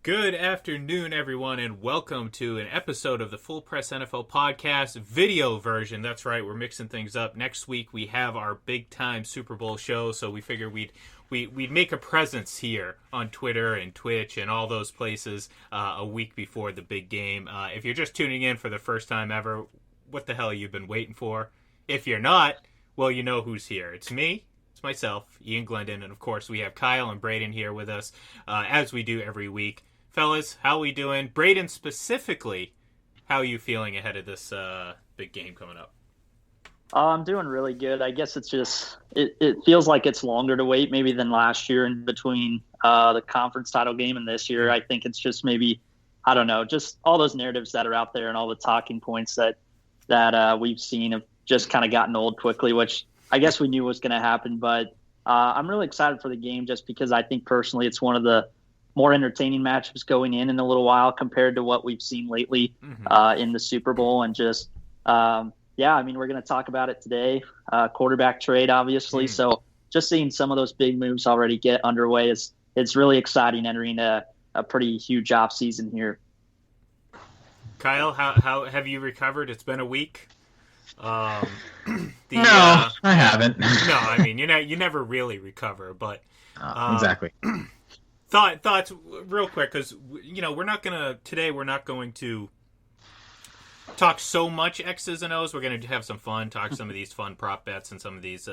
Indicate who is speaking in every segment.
Speaker 1: Good afternoon, everyone, and welcome to an episode of the Full Press NFL Podcast video version. That's right, we're mixing things up. Next week, we have our big-time Super Bowl show, so we figured we'd make a presence here on Twitter and Twitch and all those places a week before the big game. If you're just tuning in for the first time ever, what the hell you've been waiting for? If you're not, well, you know who's here. It's me. It's myself, Ian Glendon, and of course, we have Kyle and Braden here with us, as we do every week. Fellas, how we doing? Braden, specifically, how are you feeling ahead of this big game coming up?
Speaker 2: I'm doing really good. I guess it's just it feels like it's longer to wait maybe than last year in between the conference title game and this year. I think it's just maybe, I don't know, just all those narratives that are out there and all the talking points that we've seen have just kind of gotten old quickly, which I guess we knew was going to happen. But I'm really excited for the game just because I think personally it's one of the more entertaining matchups going in a little while compared to what we've seen lately in the Super Bowl. And just, I mean, we're going to talk about it today. Quarterback trade, obviously. So just seeing some of those big moves already get underway it's really exciting entering a pretty huge offseason here.
Speaker 1: Kyle, how have you recovered? It's been a week.
Speaker 3: No, I haven't.
Speaker 1: No, I mean, you never really recover, but
Speaker 3: exactly.
Speaker 1: Thoughts real quick, because we're not going to talk so much X's and O's. We're going to have some fun, talk some of these fun prop bets and some of these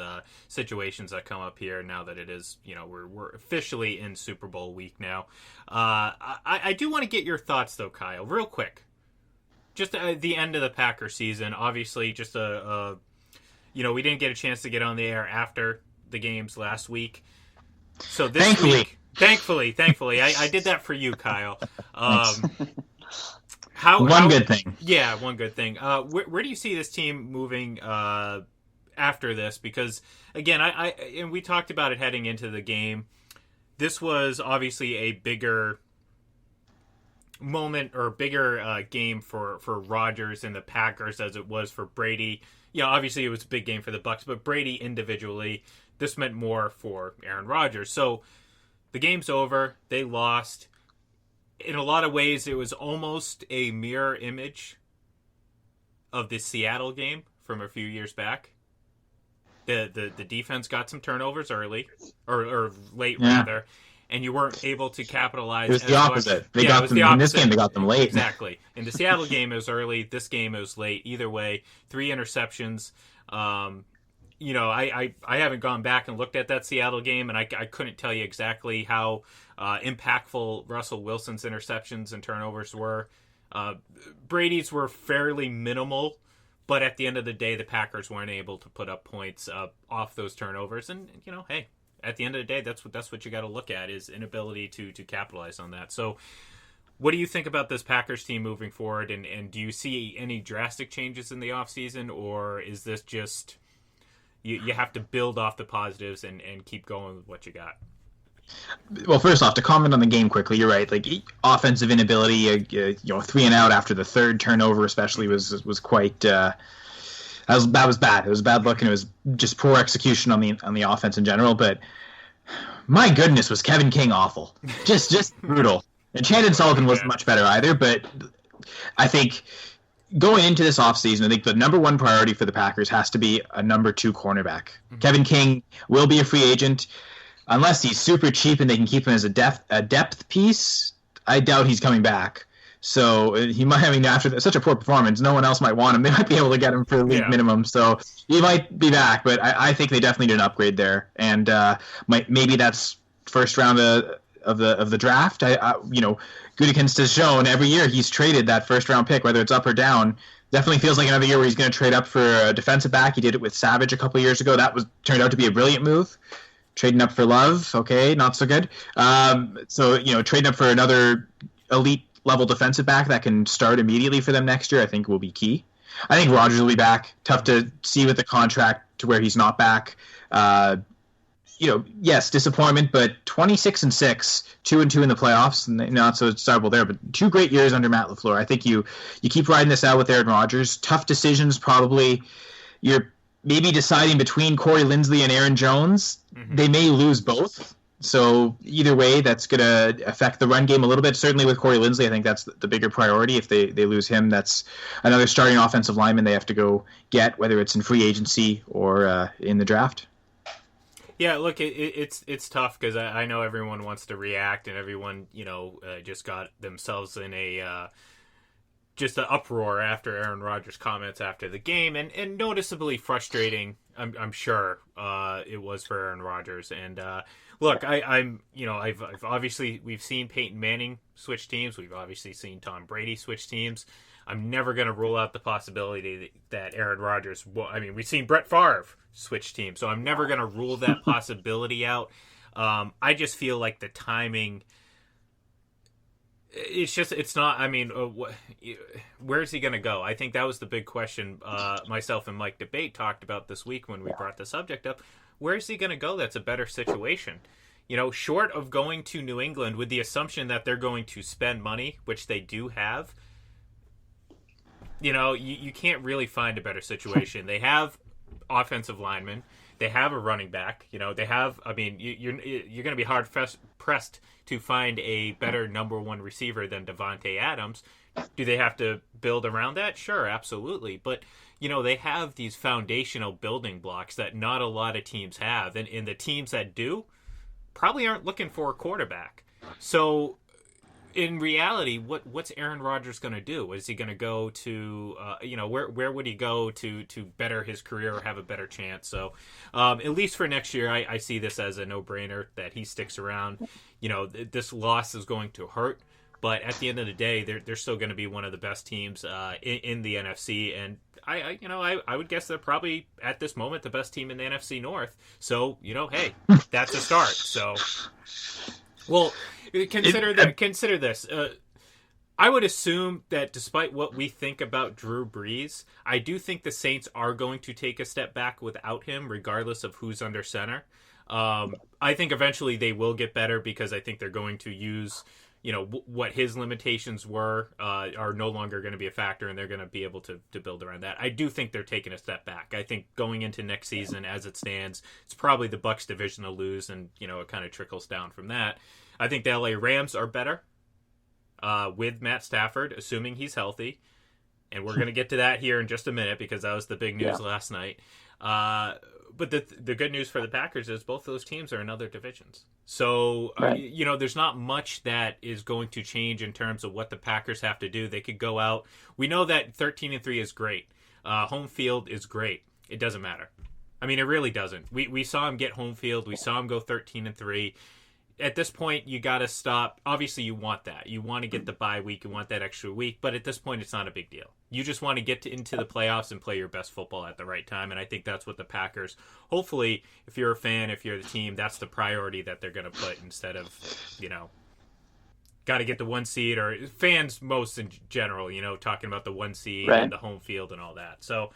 Speaker 1: situations that come up here now that it is, we're officially in Super Bowl week now. I do want to get your thoughts though, Kyle, real quick. Just the end of the Packers season, obviously, just we didn't get a chance to get on the air after the games last week. So this week. Thankfully, I did that for you, Kyle.
Speaker 3: One good thing.
Speaker 1: Yeah, one good thing. Where do you see this team moving after this? Because again, and we talked about it heading into the game. This was obviously a bigger moment or bigger game for Rodgers and the Packers as it was for Brady. Obviously it was a big game for the Bucs, but Brady individually, this meant more for Aaron Rodgers. So the game's over. They lost. In a lot of ways, it was almost a mirror image of the Seattle game from a few years back. The defense got some turnovers early, or late rather, and you weren't able to capitalize.
Speaker 3: It was the opposite. In this game, they got them late.
Speaker 1: Exactly. In the Seattle game, it was early. This game, it was late. Either way, 3 interceptions. I haven't gone back and looked at that Seattle game, and I couldn't tell you exactly how impactful Russell Wilson's interceptions and turnovers were. Brady's were fairly minimal, but at the end of the day, the Packers weren't able to put up points off those turnovers. And hey, at the end of the day, that's what you got to look at is inability to capitalize on that. So, what do you think about this Packers team moving forward? And do you see any drastic changes in the offseason, or is this just you have to build off the positives and keep going with what you got?
Speaker 3: Well, first off, to comment on the game quickly, you're right. Like offensive inability, 3 and out after the third turnover, especially was quite. That was bad. It was a bad look, and it was just poor execution on the offense in general. But my goodness, was Kevin King awful? Just brutal. And Chandon Sullivan wasn't much better either. But I think going into this offseason, I think the number one priority for the Packers has to be a number 2 cornerback. Mm-hmm. Kevin King will be a free agent. Unless he's super cheap and they can keep him as a depth piece, I doubt he's coming back. So he might, after such a poor performance, no one else might want him. They might be able to get him for the league minimum. So he might be back, but I think they definitely did an upgrade there. And maybe that's first round of the draft. Gutekunst has shown every year he's traded that first round pick, whether it's up or down. Definitely feels like another year where he's going to trade up for a defensive back. He did it with Savage a couple years ago. That turned out to be a brilliant move. Trading up for Love, okay, not so good. Trading up for another elite level defensive back that can start immediately for them next year, I think will be key. I think Rodgers will be back. Tough to see with the contract to where he's not back. Yes, disappointment, but 26-6, 2-2 in the playoffs, and not so desirable there. But 2 great years under Matt LaFleur. I think you keep riding this out with Aaron Rodgers. Tough decisions, probably. You're maybe deciding between Corey Linsley and Aaron Jones. Mm-hmm. They may lose both. So either way, that's going to affect the run game a little bit. Certainly with Corey Linsley, I think that's the bigger priority. If they lose him, that's another starting offensive lineman they have to go get, whether it's in free agency or in the draft.
Speaker 1: Yeah, look, it's tough because I know everyone wants to react and everyone, just got themselves in just an uproar after Aaron Rodgers' comments after the game, and noticeably frustrating. I'm sure it was for Aaron Rodgers. And look, I've obviously we've seen Peyton Manning switch teams. We've obviously seen Tom Brady switch teams. I'm never going to rule out the possibility that Aaron Rodgers. We've seen Brett Favre switch teams, so I'm never going to rule that possibility out. I just feel like the timing. It's not. Where's he going to go? I think that was the big question myself and Mike Debate talked about this week when we brought the subject up. Where's he going to go that's a better situation? Short of going to New England with the assumption that they're going to spend money, which they do have, you can't really find a better situation. They have offensive linemen. They have a running back. They have. You're going to be hard pressed to find a better number one receiver than Devontae Adams. Do they have to build around that? Sure, absolutely. But they have these foundational building blocks that not a lot of teams have, and the teams that do probably aren't looking for a quarterback. So, in reality, what's Aaron Rodgers going to do? Is he going to go to, where would he go to better his career or have a better chance? So, at least for next year, I see this as a no-brainer that he sticks around. This loss is going to hurt, but at the end of the day, they're still going to be one of the best teams in the NFC, and I would guess they're probably at this moment the best team in the NFC North. So hey, that's a start. So, well. Consider this. I would assume that despite what we think about Drew Brees, I do think the Saints are going to take a step back without him, regardless of who's under center. I think eventually they will get better because I think they're going to use, what his limitations were are no longer going to be a factor, and they're going to be able to build around that. I do think they're taking a step back. I think going into next season, as it stands, it's probably the Bucs division to lose, and it kind of trickles down from that. I think the LA Rams are better with Matt Stafford, assuming he's healthy. And we're going to get to that here in just a minute because that was the big news last night. But the good news for the Packers is both those teams are in other divisions. So,
Speaker 2: right.
Speaker 1: There's not much that is going to change in terms of what the Packers have to do. They could go out. We know that 13-3 is great. Home field is great. It doesn't matter. It really doesn't. We saw him get home field. We saw him go 13-3. At this point, you got to stop. Obviously, you want that. You want to get the bye week. You want that extra week. But at this point, it's not a big deal. You just want to get into the playoffs and play your best football at the right time. And I think that's what the Packers, hopefully, if you're a fan, if you're the team, that's the priority that they're going to put instead of, got to get the one seed, or fans most in general, talking about the one seed and the home field and all that. So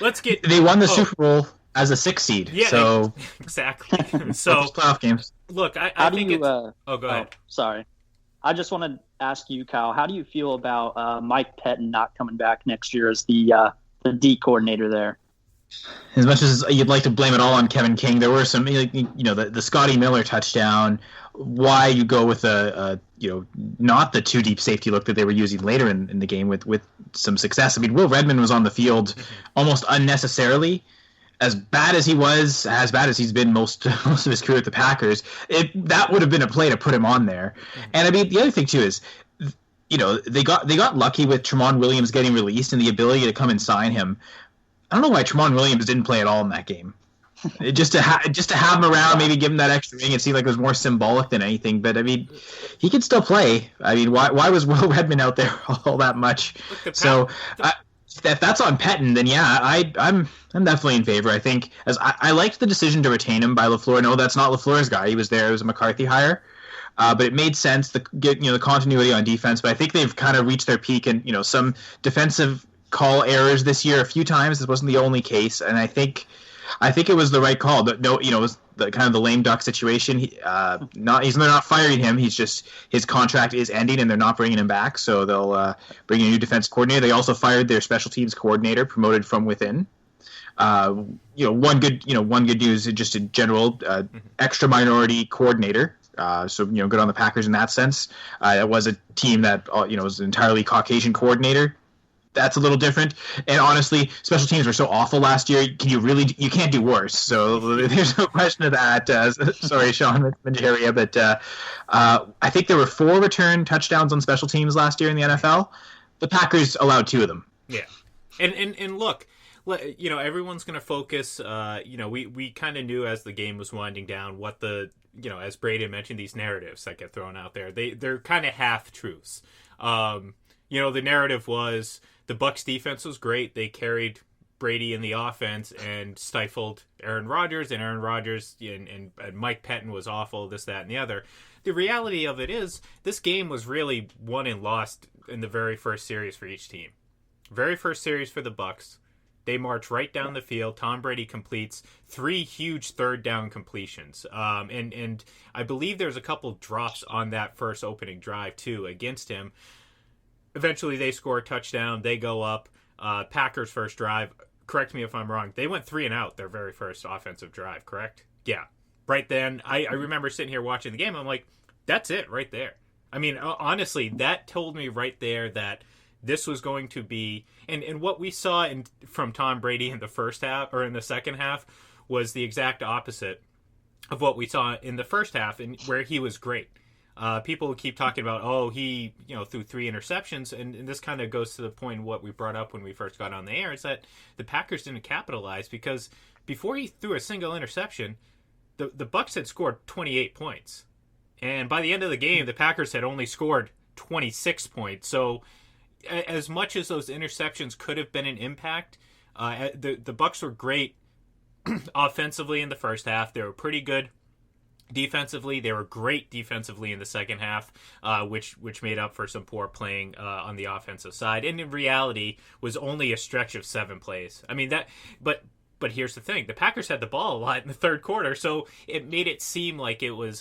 Speaker 1: let's get.
Speaker 3: They won the Super Bowl as a 6 seed.
Speaker 1: Yeah,
Speaker 3: so
Speaker 1: exactly. So
Speaker 3: playoff games.
Speaker 1: Look, I think it's... go ahead.
Speaker 2: Sorry. I just want to ask you, Kyle, how do you feel about Mike Pettin not coming back next year as the D coordinator there?
Speaker 3: As much as you'd like to blame it all on Kevin King, there were some, the Scotty Miller touchdown. Why you go with not the two deep safety look that they were using later in the game with some success. Will Redmond was on the field almost unnecessarily. As bad as he was, as bad as he's been most of his career at the Packers, that would have been a play to put him on there. And the other thing too is, they got lucky with Tramon Williams getting released and the ability to come and sign him. I don't know why Tramon Williams didn't play at all in that game. Just to have him around, maybe give him that extra ring. It seemed like it was more symbolic than anything. But he could still play. Why was Will Redmond out there all that much? If that's on Pettin, then yeah, I'm definitely in favor. I think I liked the decision to retain him by LaFleur. No, that's not LaFleur's guy. He was there. It was a McCarthy hire. But it made sense to get the continuity on defense. But I think they've kind of reached their peak, and some defensive call errors this year a few times. This wasn't the only case, and I think it was the right call. It was the kind of the lame duck situation. They're not firing him. He's just, his contract is ending, and they're not bringing him back. So they'll bring in a new defense coordinator. They also fired their special teams coordinator, promoted from within. One good news, just in general, extra minority coordinator. So good on the Packers in that sense. It was a team that was an entirely Caucasian coordinator. That's a little different. And honestly, special teams were so awful last year. You can't do worse. So there's no question of that. Sorry, Sean Manjaria, but I think there were 4 return touchdowns on special teams last year in the NFL. The Packers allowed 2 of them.
Speaker 1: Yeah, and look, everyone's going to focus. We kind of knew as the game was winding down what as Braden mentioned, these narratives that get thrown out there. They're kind of half truths. The narrative was the Bucs defense was great. They carried Brady in the offense and stifled Aaron Rodgers, and Aaron Rodgers and Mike Pettin was awful, this, that, and the other. The reality of it is this game was really won and lost in the very first series for each team. Very first series for the Bucs. They march right down the field. Tom Brady completes 3 huge third down completions. And I believe there's a couple drops on that first opening drive, too, against him. Eventually, they score a touchdown. They go up. Packers' first drive. Correct me if I'm wrong. They went 3 and out their very first offensive drive, correct? Yeah. Right then, I remember sitting here watching the game. I'm like, that's it right there. I mean, honestly, that told me right there that this was going to be, and what we saw from Tom Brady in the first half or in the second half was the exact opposite of what we saw in the first half, and where he was great. People keep talking about, he threw 3 interceptions, and this kind of goes to the point of what we brought up when we first got on the air, is that the Packers didn't capitalize because before he threw a single interception, the Bucs had scored 28 points, and by the end of the game, the Packers had only scored 26 points. So as much as those interceptions could have been an impact, the Bucs were great offensively in the first half. They were pretty good defensively. They were great defensively in the second half, which made up for some poor playing on the offensive side. And in reality, was only a stretch of 7 plays. I mean but here's the thing: the Packers had the ball a lot in the third quarter, so it made it seem like it was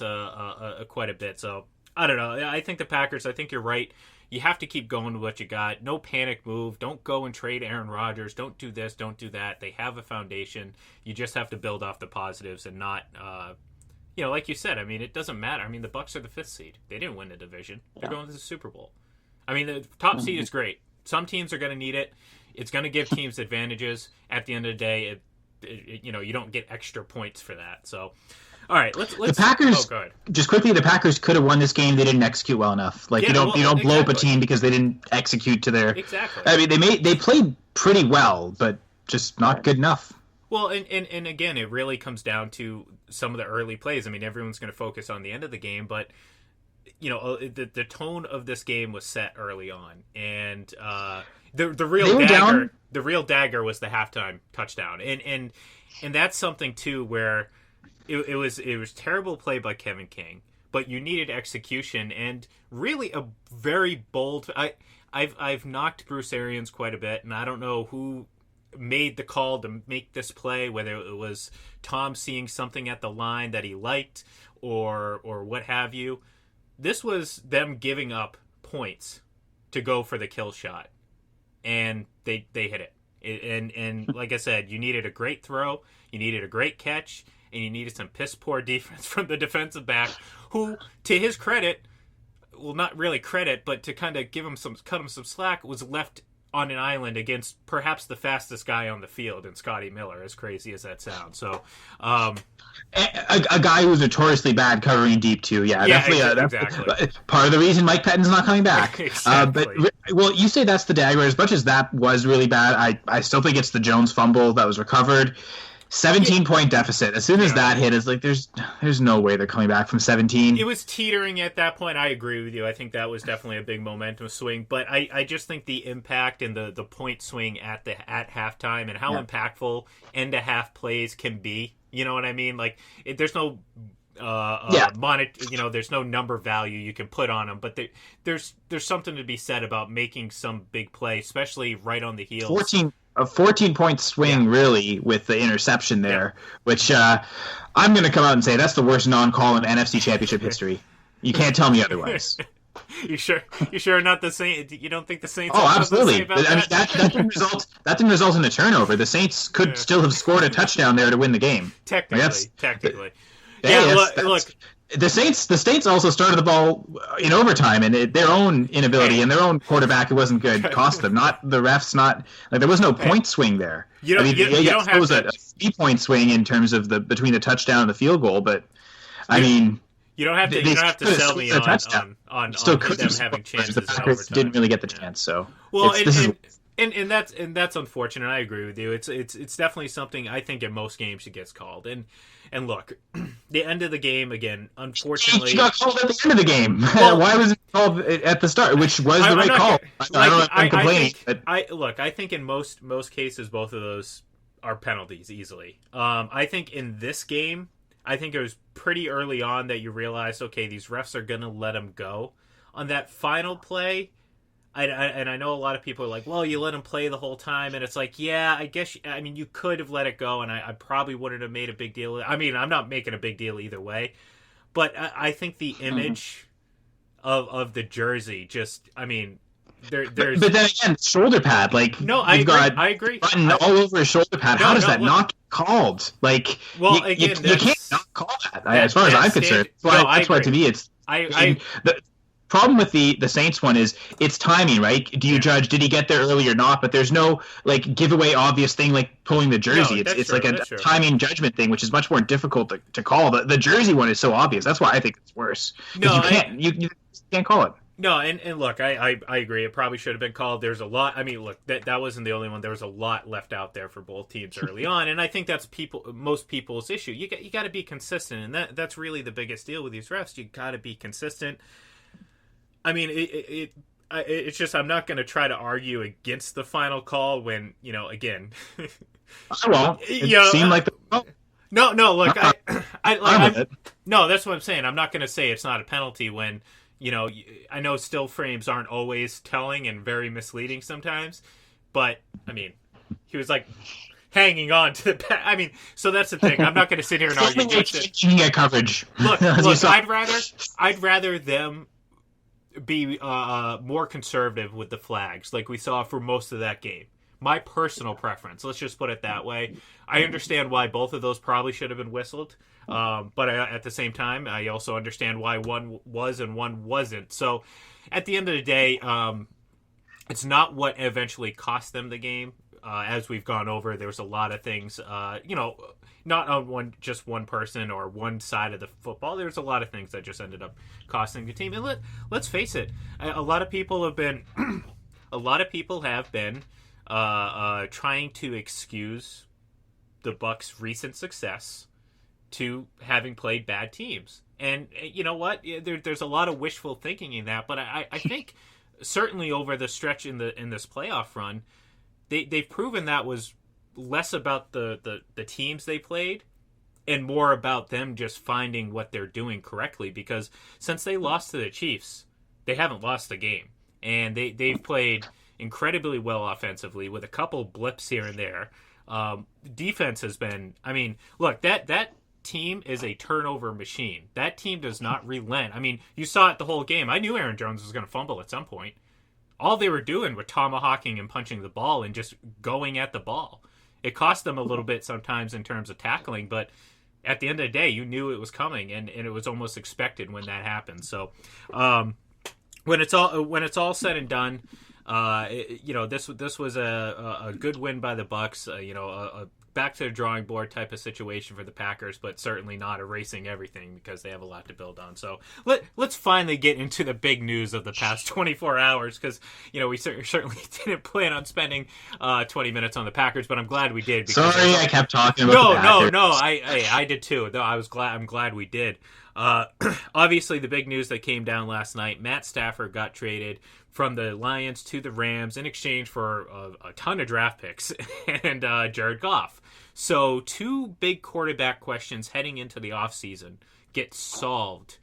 Speaker 1: quite a bit. So I don't know. I think the Packers. I think you're right. You have to keep going with what you got. No panic move. Don't go and trade Aaron Rodgers. Don't do this. Don't do that. They have a foundation. You just have to build off the positives and not, like you said. I mean, it doesn't matter. I mean, the Bucs are the 5th seed. They didn't win the division. They're going to the Super Bowl. I mean, the top seed is great. Some teams are going to need it. It's going to give teams advantages. At the end of the day, you don't get extra points for that. So, all right, let's.
Speaker 3: The Packers. Go ahead. Just quickly, the Packers could have won this game. They didn't execute well enough. You don't blow up a team because they didn't execute to their.
Speaker 1: Exactly.
Speaker 3: I mean, they played pretty well, but just not good enough.
Speaker 1: Well, and again, it really comes down to some of the early plays. I mean, everyone's going to focus on the end of the game, but the tone of this game was set early on, and the real dagger was the halftime touchdown, and that's something too where it was terrible play by Kevin King, but you needed execution and really a very bold. I've knocked Bruce Arians quite a bit, and I don't know who made the call to make this play, whether it was Tom seeing something at the line that he liked or what have you. This was them giving up points to go for the kill shot, and they hit it. And like I said, you needed a great throw, you needed a great catch, and you needed some piss poor defense from the defensive back, who, to his credit, well, not really credit, but to kind of cut him some slack, was left on an island against perhaps the fastest guy on the field in Scotty Miller, as crazy as that sounds. So,
Speaker 3: a guy who's notoriously bad covering deep too. Yeah, definitely.
Speaker 1: Exactly.
Speaker 3: Part of the reason Mike Pettin's not coming back.
Speaker 1: Exactly.
Speaker 3: But you say that's the dagger. As much as that was really bad, I still think it's the Jones fumble that was recovered. 17-point deficit. As soon as that hit, it's like there's no way they're coming back from 17.
Speaker 1: It was teetering at that point. I agree with you. I think that was definitely a big momentum swing. But I just think the impact and the point swing at halftime and how impactful end of half plays can be. You know what I mean? Like there's no there's no number value you can put on them, but there's something to be said about making some big play, especially right on the heels.
Speaker 3: 14-point swing, really, with the interception there, which I'm going to come out and say that's the worst non-call in NFC Championship history. You can't tell me otherwise.
Speaker 1: You sure? You sure not the Saints? You don't think the Saints?
Speaker 3: Oh,
Speaker 1: have something to
Speaker 3: absolutely.
Speaker 1: say about
Speaker 3: I mean, that didn't result. That didn't result in a turnover. The Saints could still have scored a touchdown there to win the game.
Speaker 1: Technically.
Speaker 3: Yeah,
Speaker 1: look.
Speaker 3: The Saints also started the ball in overtime, and their own inability and their own quarterback who wasn't good cost them. Not the refs. Not like there was no point swing there.
Speaker 1: You don't have
Speaker 3: a 3-point swing in terms of between the touchdown and the field goal, but I mean.
Speaker 1: You don't have to sell me on them having chances.
Speaker 3: The Packers didn't really get the chance, so
Speaker 1: and that's unfortunate. I agree with you. It's definitely something I think in most games it gets called. And look, the end of the game again. Unfortunately,
Speaker 3: you got called at the end of the game. Well, why was it called at the start? Which was the right call. I'm complaining.
Speaker 1: I think in most cases both of those are penalties easily. I think in this game. I think it was pretty early on that you realized, okay, these refs are going to let him go. On that final play, and I know a lot of people are like, well, you let him play the whole time. And it's like, yeah, I guess, you could have let it go, and I probably wouldn't have made a big deal. I mean, I'm not making a big deal either way. But I think the image of the jersey just, there's...
Speaker 3: But then again, shoulder pad,
Speaker 1: I agree.
Speaker 3: Button all over his shoulder pad. How does that not get called? Like, you can't not call that. As far as I'm concerned, that's why to me it's. The problem with the Saints one is it's timing, right? Do you judge did he get there early or not? But there's no giveaway obvious thing like pulling the jersey. It's like a timing judgment thing, which is much more difficult to call. The jersey one is so obvious. That's why I think it's worse. You can't call it.
Speaker 1: No, and look, I agree. It probably should have been called. There's a lot. Look, that wasn't the only one. There was a lot left out there for both teams early on, and I think that's most people's issue. You got to be consistent, and that's really the biggest deal with these refs. You got to be consistent. It's just I'm not going to try to argue against the final call when again.
Speaker 3: I won't. It seemed like the.
Speaker 1: No. Look, no. That's what I'm saying. I'm not going to say it's not a penalty when. I know still frames aren't always telling and very misleading sometimes, but he was hanging on to the back. So that's the thing. I'm not going to sit here and argue against it.
Speaker 3: You can get coverage.
Speaker 1: Look. I'd rather them be more conservative with the flags, like we saw for most of that game. My personal preference. Let's just put it that way. I understand why both of those probably should have been whistled. But at the same time, I also understand why one was and one wasn't. So at the end of the day, it's not what eventually cost them the game. As we've gone over, there's a lot of things, not on just one person or one side of the football. There's a lot of things that just ended up costing the team. And let's face it, a lot of people have been trying to excuse the Bucs' recent success to having played bad teams. And you know what? There's a lot of wishful thinking in that, but I think certainly over the stretch in this playoff run, they've proven that was less about the teams they played and more about them just finding what they're doing correctly, because since they lost to the Chiefs, they haven't lost the game. And they've played incredibly well offensively with a couple blips here and there. Defense has been, look, that team is a turnover machine. That team does not relent. You saw it the whole game. I knew Aaron Jones was going to fumble at some point. All they were doing was tomahawking and punching the ball and just going at the ball. It cost them a little bit sometimes in terms of tackling, but at the end of the day, you knew it was coming, and it was almost expected when that happened. So when it's all said and done, this was a good win by the Bucs. A back to the drawing board type of situation for the Packers, but certainly not erasing everything because they have a lot to build on. So let's finally get into the big news of the past 24 hours, because we certainly didn't plan on spending 20 minutes on the Packers, but I'm glad we did.
Speaker 3: Sorry, I kept talking about the Packers.
Speaker 1: No, I did too. Though I'm glad we did. Obviously, the big news that came down last night: Matt Stafford got traded from the Lions to the Rams in exchange for a ton of draft picks and Jared Goff. So 2 big quarterback questions heading into the offseason get solved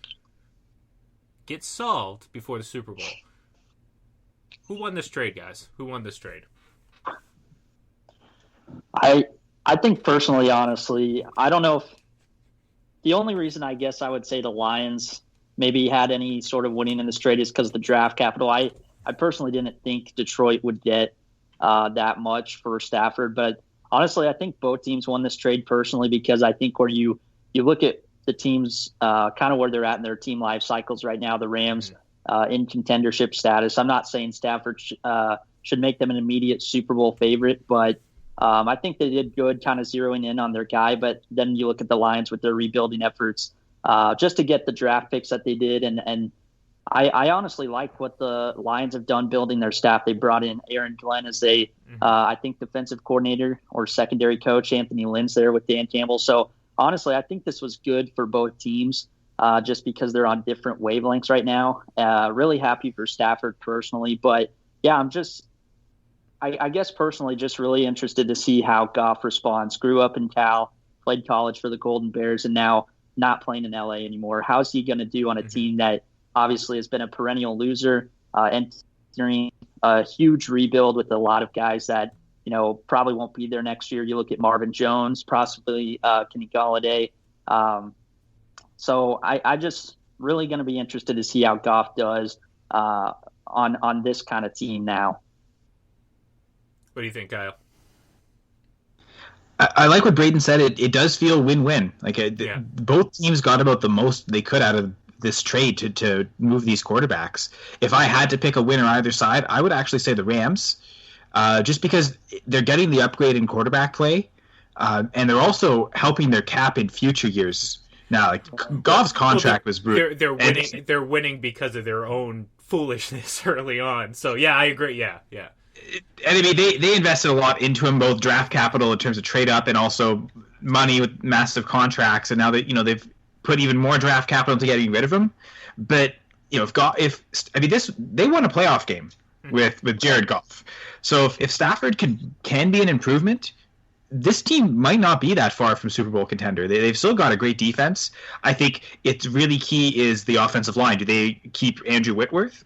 Speaker 1: before the Super Bowl. Who won this trade, guys? Who won this trade?
Speaker 2: I think personally, honestly, I don't know if the only reason I guess I would say the Lions maybe had any sort of winning in this trade is because of the draft capital. I personally didn't think Detroit would get that much for Stafford, but honestly, I think both teams won this trade personally because I think where you look at the teams kind of where they're at in their team life cycles right now, the Rams in contendership status. I'm not saying Stafford should make them an immediate Super Bowl favorite, but I think they did good kind of zeroing in on their guy. But then you look at the Lions with their rebuilding efforts just to get the draft picks that they did. And I honestly like what the Lions have done building their staff. They brought in Aaron Glenn as I think, defensive coordinator or secondary coach. Anthony Lynn's there with Dan Campbell. So honestly, I think this was good for both teams just because they're on different wavelengths right now. Really happy for Stafford personally. But, yeah, I guess personally just really interested to see how Goff responds. Grew up in Cal, played college for the Golden Bears, and now not playing in LA anymore. How's he going to do on a team that obviously has been a perennial loser, entering a huge rebuild with a lot of guys that, probably won't be there next year. You look at Marvin Jones, possibly Kenny Golladay. So I just really going to be interested to see how Goff does on this kind of team now.
Speaker 1: What do you think, Kyle?
Speaker 3: I like what Braden said. It does feel win-win. Both teams got about the most they could out of this trade to move these quarterbacks. If I had to pick a winner either side, I would actually say the Rams, just because they're getting the upgrade in quarterback play, and they're also helping their cap in future years. Now, Goff's contract was brutal.
Speaker 1: They're winning because of their own foolishness early on. So yeah, I agree. Yeah.
Speaker 3: And I mean, they invested a lot into him, both draft capital in terms of trade up and also money with massive contracts. And now that they've put even more draft capital into getting rid of him. But they won a playoff game with Jared Goff. So if Stafford can be an improvement, this team might not be that far from Super Bowl contender. They've still got a great defense. I think it's really key is the offensive line. Do they keep Andrew Whitworth?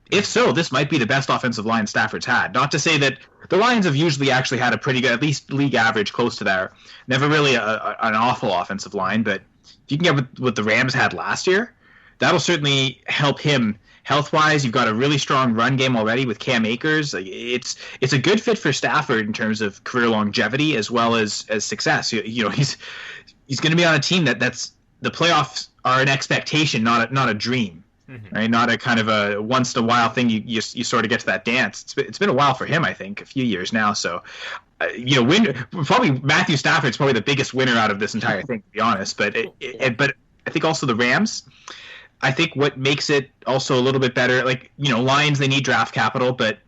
Speaker 3: If so, this might be the best offensive line Stafford's had. Not to say that the Lions have usually actually had a pretty good, at least league average, close to there. Never really an awful offensive line, but if you can get what the Rams had last year, that'll certainly help him health-wise. You've got a really strong run game already with Cam Akers. It's a good fit for Stafford in terms of career longevity as well as success. He's going to be on a team that's the playoffs are an expectation, not a dream. Right, not a kind of a once in a while thing. You sort of get to that dance. It's been a while for him, I think, a few years now. So, probably Matthew Stafford's probably the biggest winner out of this entire thing, to be honest. But but I think also the Rams. I think what makes it also a little bit better, Lions, they need draft capital, but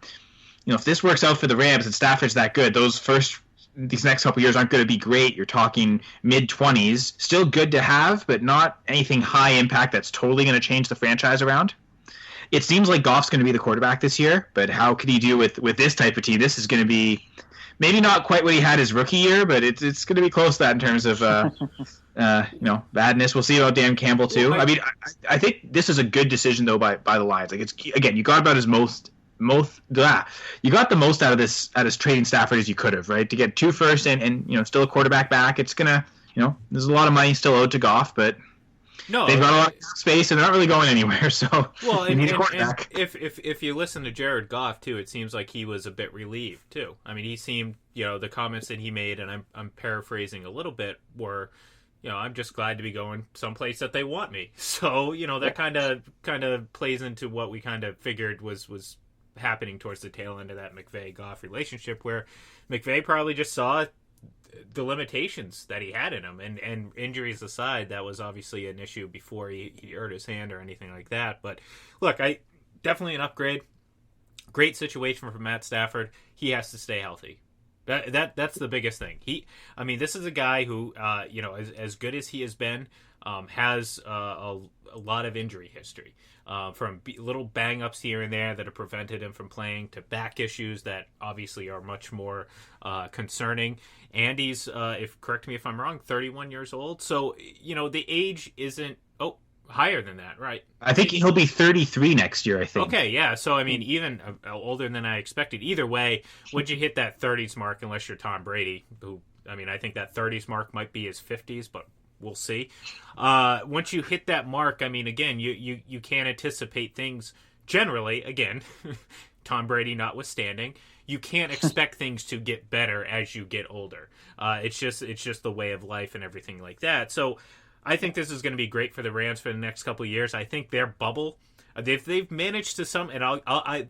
Speaker 3: if this works out for the Rams and Stafford's that good, these next couple years aren't going to be great. You're talking mid-20s. Still good to have, but not anything high impact that's totally going to change the franchise around. It seems like Goff's going to be the quarterback this year, but how could he do with this type of team? This is going to be maybe not quite what he had his rookie year, but it's going to be close to that in terms of badness. We'll see about Dan Campbell too. I mean, I think this is a good decision though by the Lions. You got about you got the most out of this trading Stafford as you could have, right? To get 2 firsts and still a quarterback back. It's gonna there's a lot of money still owed to Goff, but they've got a lot of space and they're not really going anywhere. So
Speaker 1: you need a quarterback. And if you listen to Jared Goff too, it seems like he was a bit relieved too. I mean, he seemed the comments that he made, and I'm paraphrasing a little bit, were I'm just glad to be going someplace that they want me. So that kind of plays into what we kind of figured was happening towards the tail end of that McVay-Goff relationship, where McVay probably just saw the limitations that he had in him, and injuries aside, that was obviously an issue before he hurt his hand or anything like that. But look, definitely an upgrade. Great situation for Matt Stafford. He has to stay healthy. That's the biggest thing. This is a guy who, as good as he has been, has a lot of injury history. From little bang-ups here and there that have prevented him from playing, to back issues that obviously are much more concerning. Andy's, correct me if I'm wrong, 31 years old. So, the age isn't higher than that, right?
Speaker 3: I think he'll be 33 next year, I think.
Speaker 1: Okay, yeah. So, I mean, even older than I expected. Either way, once you hit that 30s mark, unless you're Tom Brady, who, I think that 30s mark might be his 50s, but we'll see. Once you hit that mark, I mean, again, you can't anticipate things generally. Again, Tom Brady notwithstanding, you can't expect things to get better as you get older. It's just the way of life and everything like that. So I think this is going to be great for the Rams for the next couple of years. I think their bubble, they've managed to some, and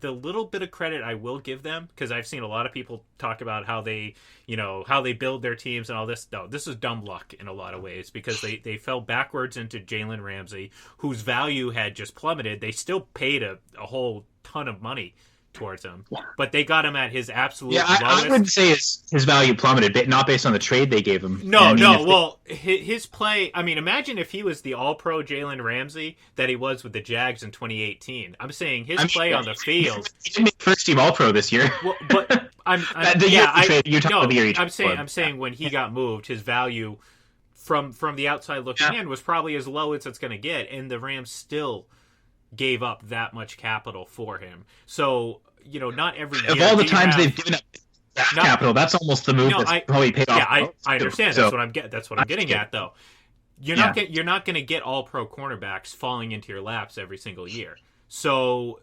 Speaker 1: the little bit of credit I will give them, because I've seen a lot of people talk about how they build their teams and all this. No, this is dumb luck in a lot of ways, because they fell backwards into Jalen Ramsey, whose value had just plummeted. They still paid a whole ton of money towards him, but they got him at his absolute lowest.
Speaker 3: I wouldn't say his value plummeted, but not based on the trade they gave him.
Speaker 1: His play, I mean, imagine if he was the all-pro Jalen Ramsey that he was with the Jags in 2018. I'm saying his play on the field.
Speaker 3: He didn't make first-team all-pro this year.
Speaker 1: Well, but I'm saying when he got moved, his value from the outside looking in was probably as low as it's going to get, and the Rams still gave up that much capital for him. So, not every year.
Speaker 3: Of all the times they've given up capital, that's almost the move that's probably paid off.
Speaker 1: Yeah, I understand. So, that's what I'm getting at, though. You're not going to get all-pro cornerbacks falling into your laps every single year. So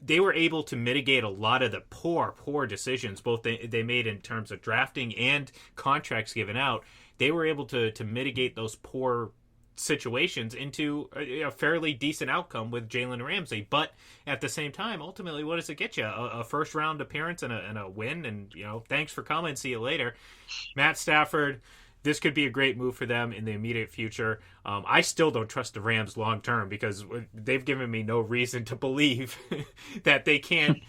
Speaker 1: they were able to mitigate a lot of the poor decisions both they made in terms of drafting and contracts given out. They were able to mitigate those poor situations into a fairly decent outcome with Jalen Ramsey. But at the same time, ultimately, what does it get you? A first round appearance and a win, and thanks for coming, see you later. Matt Stafford, this could be a great move for them in the immediate future. I still don't trust the Rams long term, because they've given me no reason to believe that they can't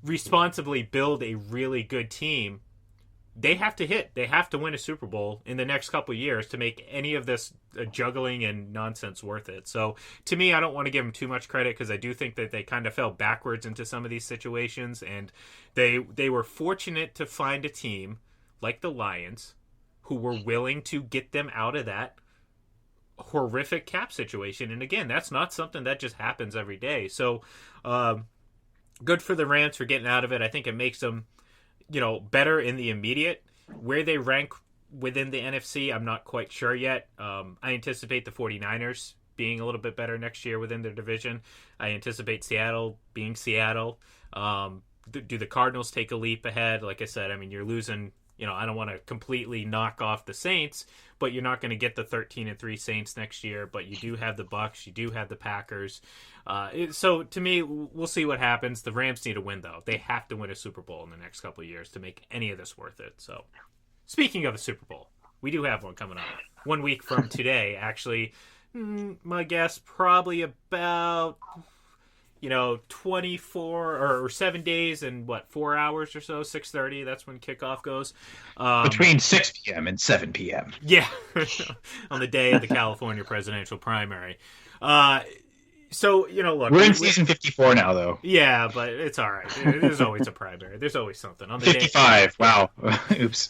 Speaker 1: responsibly build a really good team. They have to win a Super Bowl in the next couple of years to make any of this juggling and nonsense worth it. So to me, I don't want to give them too much credit, because I do think that they kind of fell backwards into some of these situations, and they were fortunate to find a team like the Lions who were willing to get them out of that horrific cap situation. And again, that's not something that just happens every day. So good for the Rams for getting out of it. I think it makes them better in the immediate. Where they rank within the NFC, I'm not quite sure yet. I anticipate the 49ers being a little bit better next year within their division. I anticipate Seattle being Seattle. Do the Cardinals take a leap ahead? Like I said, I mean, you're losing, I don't want to completely knock off the Saints, but you're not going to get the 13-3 Saints next year. But you do have the Bucs, you do have the Packers. So to me, we'll see what happens. The Rams need to win, though. They have to win a Super Bowl in the next couple of years to make any of this worth it. So speaking of a Super Bowl, we do have one coming up 1 week from today. Actually, my guess probably about 24 or 7 days and 4 hours or so, 6:30. That's when kickoff goes.
Speaker 3: Between 6 p.m. and 7 p.m.
Speaker 1: Yeah, on the day of the California presidential primary. So, look.
Speaker 3: We're in season 54 now, though.
Speaker 1: Yeah, but it's all right. There's always a primary. There's always something. On the
Speaker 3: 55. Day. Wow. Oops.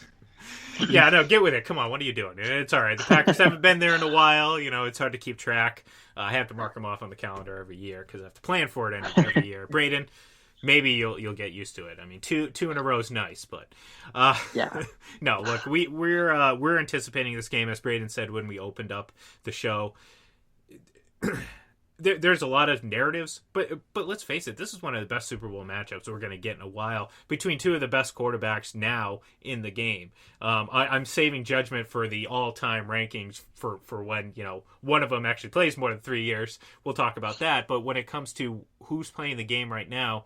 Speaker 1: Yeah, no, get with it. Come on, what are you doing? It's all right. The Packers haven't been there in a while. It's hard to keep track. I have to mark them off on the calendar every year because I have to plan for it every year. Braden, maybe you'll get used to it. I mean, two in a row is nice, but
Speaker 2: yeah.
Speaker 1: No, look, we're anticipating this game, as Braden said when we opened up the show. There's a lot of narratives, but let's face it, this is one of the best Super Bowl matchups we're going to get in a while between two of the best quarterbacks now in the game. I'm saving judgment for the all-time rankings for when one of them actually plays more than 3 years. We'll talk about that. But when it comes to who's playing the game right now,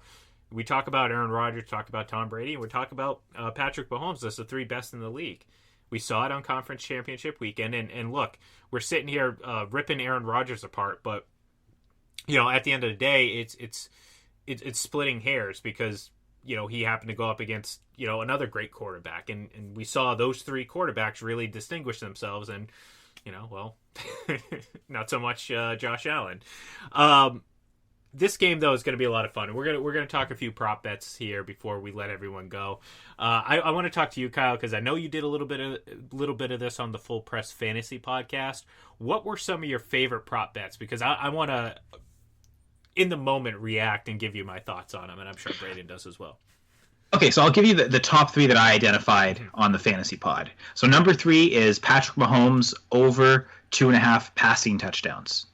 Speaker 1: we talk about Aaron Rodgers, talk about Tom Brady, and we talk about Patrick Mahomes. That's the three best in the league. We saw it on Conference Championship weekend, and look, we're sitting here ripping Aaron Rodgers apart, but at the end of the day, it's splitting hairs because he happened to go up against another great quarterback, and we saw those three quarterbacks really distinguish themselves, and not so much Josh Allen. This game though is going to be a lot of fun. We're gonna talk a few prop bets here before we let everyone go. I want to talk to you, Kyle, because I know you did a little bit of this on the Full Press Fantasy podcast. What were some of your favorite prop bets? Because I want to, in the moment, react and give you my thoughts on them, and I'm sure Braden does as well.
Speaker 3: Okay, so I'll give you the top three that I identified on the fantasy pod. So number 3 is Patrick Mahomes over 2.5 passing touchdowns.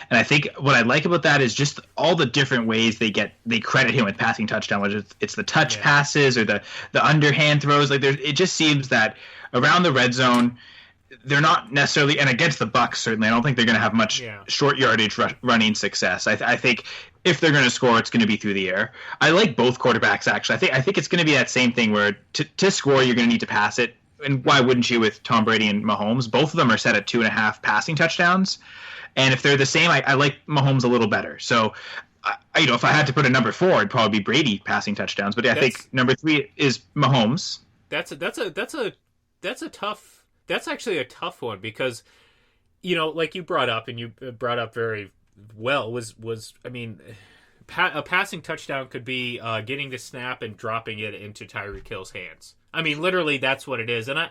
Speaker 3: And I think what I like about that is just all the different ways they credit him with passing touchdown, whether it's the touch passes or the underhand throws. Like it just seems that around the red zone, they're not necessarily, and against the Bucs certainly, I don't think they're going to have much short yardage running success. I think if they're going to score, it's going to be through the air. I like both quarterbacks actually. I think it's going to be that same thing where to score you're going to need to pass it, and why wouldn't you with Tom Brady and Mahomes? Both of them are set at 2.5 passing touchdowns. And if they're the same, I like Mahomes a little better. So, if I had to put a number 4, it'd probably be Brady passing touchdowns. But I think number 3 is Mahomes.
Speaker 1: That's actually a tough one because, like you brought up, and you brought up very well, was a passing touchdown could be getting the snap and dropping it into Tyreek Hill's hands. I mean, literally, that's what it is. And I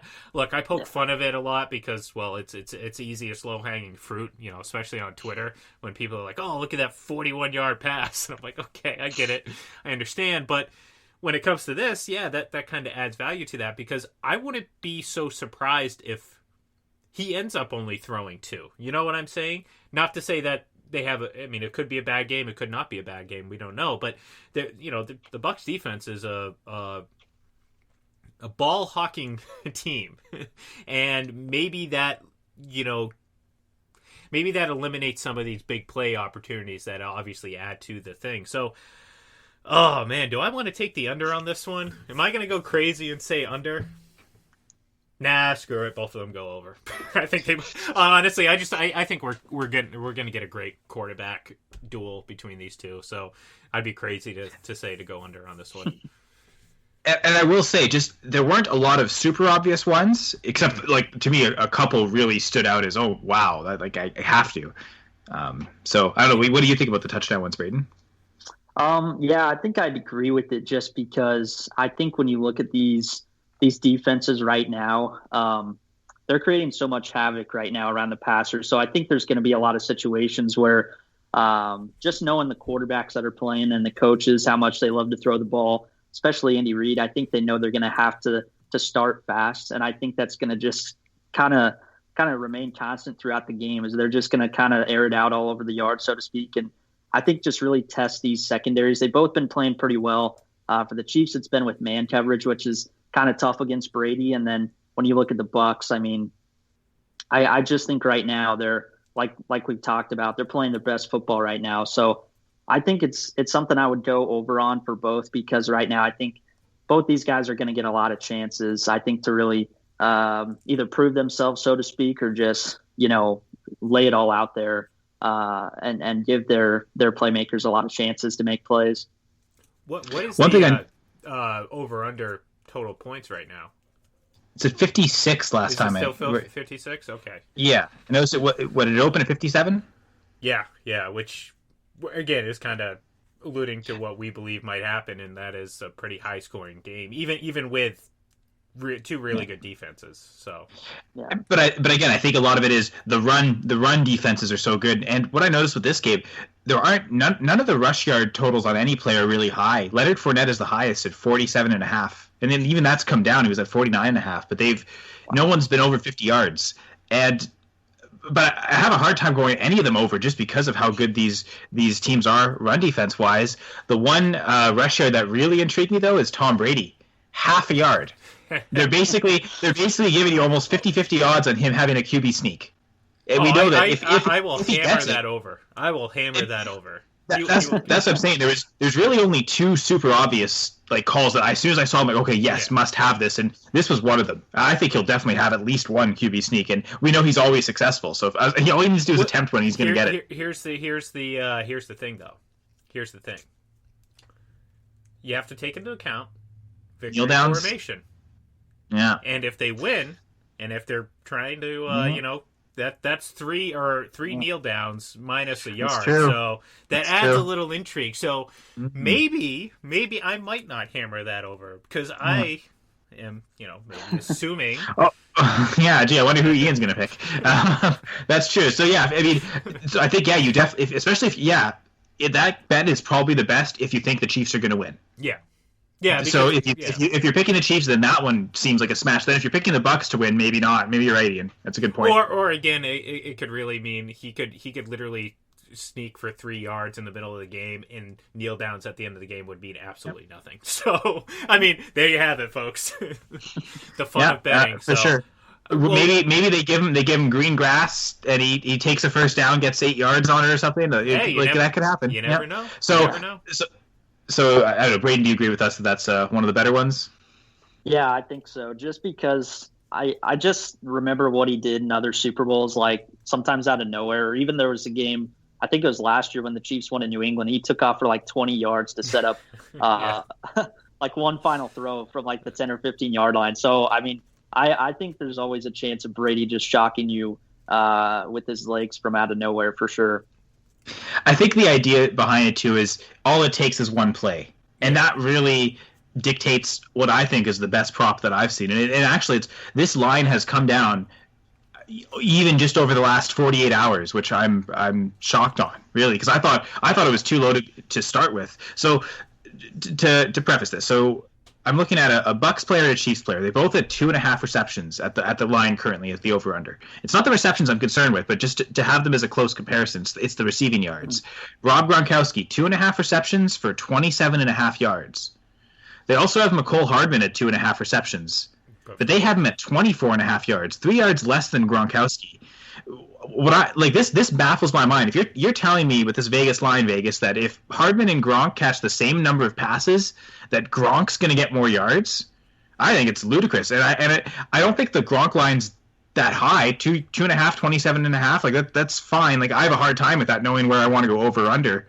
Speaker 1: poke fun of it a lot because, well, it's easiest low-hanging fruit, especially on Twitter when people are like, oh, look at that 41-yard pass. And I'm like, okay, I get it. I understand. But when it comes to this, that kind of adds value to that because I wouldn't be so surprised if he ends up only throwing 2. You know what I'm saying? Not to say that they have it could be a bad game. It could not be a bad game. We don't know. But, the Bucs defense is a ball hawking team, and maybe that eliminates some of these big play opportunities that obviously add to the thing. So, oh man, do I want to take the under on this one? Am I going to go crazy and say under? Nah, screw it. Both of them go over. I think they honestly. I think we're going to get a great quarterback duel between these two. So I'd be crazy to say to go under on this one.
Speaker 3: And I will say, just there weren't a lot of super obvious ones, except like to me, a couple really stood out as, oh wow, I have to. So I don't know. What do you think about the touchdown ones, Braden?
Speaker 2: I think I'd agree with it just because I think when you look at these defenses right now, they're creating so much havoc right now around the passer. So I think there's going to be a lot of situations where just knowing the quarterbacks that are playing and the coaches, how much they love to throw the ball, especially Andy Reid, I think they know they're going to have to start fast. And I think that's going to just kind of remain constant throughout the game as they're just going to kind of air it out all over the yard, so to speak. And I think just really test these secondaries. They've both been playing pretty well. For the Chiefs, it's been with man coverage, which is kind of tough against Brady. And then when you look at the Bucs, I just think right now they're like we've talked about, they're playing their best football right now. So I think it's something I would go over on for both because right now I think both these guys are going to get a lot of chances, I think, to really either prove themselves, so to speak, or just, lay it all out there and give their playmakers a lot of chances to make plays.
Speaker 1: What is the over under total points right now?
Speaker 3: It's at 56 last time.
Speaker 1: Still 56? Okay.
Speaker 3: Yeah. And what did it open at 57?
Speaker 1: Yeah, which again is kind of alluding to what we believe might happen, and that is a pretty high scoring game, even with two really good defenses. So,
Speaker 2: yeah.
Speaker 3: But again, I think a lot of it is the run defenses are so good. And what I noticed with this game, there aren't none of the rush yard totals on any player are really high. Leonard Fournette is the highest at 47.5, and then even that's come down. He was at 49.5, but no one's been over 50 yards. But I have a hard time going any of them over just because of how good these teams are run defense wise. The one rush yard that really intrigued me though is Tom Brady, half a yard. They're basically giving you almost 50-50 odds on him having a QB sneak. And we know that if
Speaker 1: I will hammer that over. I will hammer that over.
Speaker 3: That's what I'm saying. There's really only two super obvious calls that as soon as I saw him, okay, yes, must have this, and this was one of them. I think he'll definitely have at least one QB sneak, and we know he's always successful. So all he needs to do is attempt one, he's going to get it.
Speaker 1: Here's the thing, though. Here's the thing. You have to take into account victory formation.
Speaker 3: Yeah,
Speaker 1: and if they win, and if they're trying to, that's three kneel downs minus a yard, so that adds a little intrigue. So maybe I might not hammer that over because I am, maybe assuming.
Speaker 3: I wonder who Ian's gonna pick. That's true. So I think you definitely, especially if that bet is probably the best if you think the Chiefs are gonna win.
Speaker 1: Yeah. Yeah.
Speaker 3: So
Speaker 1: Because,
Speaker 3: if you're picking the Chiefs, then that one seems like a smash. Then if you're picking the Bucs to win, maybe not. Maybe you're right, Ian. That's a good point.
Speaker 1: or again, it could really mean he could literally sneak for 3 yards in the middle of the game, and kneel downs at the end of the game would mean absolutely nothing. So, I mean, there you have it, folks. The fun of betting.
Speaker 3: For sure. Maybe they give him green grass and he takes a first down, gets 8 yards on it or something. That could happen.
Speaker 1: You never know.
Speaker 3: So I don't know, Braden, do you agree with us that that's one of the better ones?
Speaker 2: Yeah, I think so. Just because I just remember what he did in other Super Bowls, like sometimes out of nowhere. Or even there was a game, I think it was last year when the Chiefs won in New England. He took off for like 20 yards to set up like one final throw from like the 10 or 15 yard line. So, I mean, I think there's always a chance of Brady just shocking you with his legs from out of nowhere for sure.
Speaker 3: I think the idea behind it too is all it takes is one play, and that really dictates what I think is the best prop that I've seen. And actually, this line has come down even just over the last 48 hours, which I'm shocked on, really, because I thought it was too low to start with. So to preface this, so I'm looking at a Bucs player and a Chiefs player. They both had 2.5 receptions at the line currently at the over/under. It's not the receptions I'm concerned with, but just to have them as a close comparison, it's the receiving yards. Rob Gronkowski, 2.5 receptions for 27.5 yards. They also have Mecole Hardman at 2.5 receptions, but they have him at 24.5 yards, 3 yards less than Gronkowski. This baffles my mind. If you're telling me with this Vegas line, that if Hardman and Gronk catch the same number of passes, that Gronk's going to get more yards, I think it's ludicrous. And I don't think the Gronk line's that high, 2.5, 27.5. Like that's fine. Like I have a hard time with that, knowing where I want to go over or under.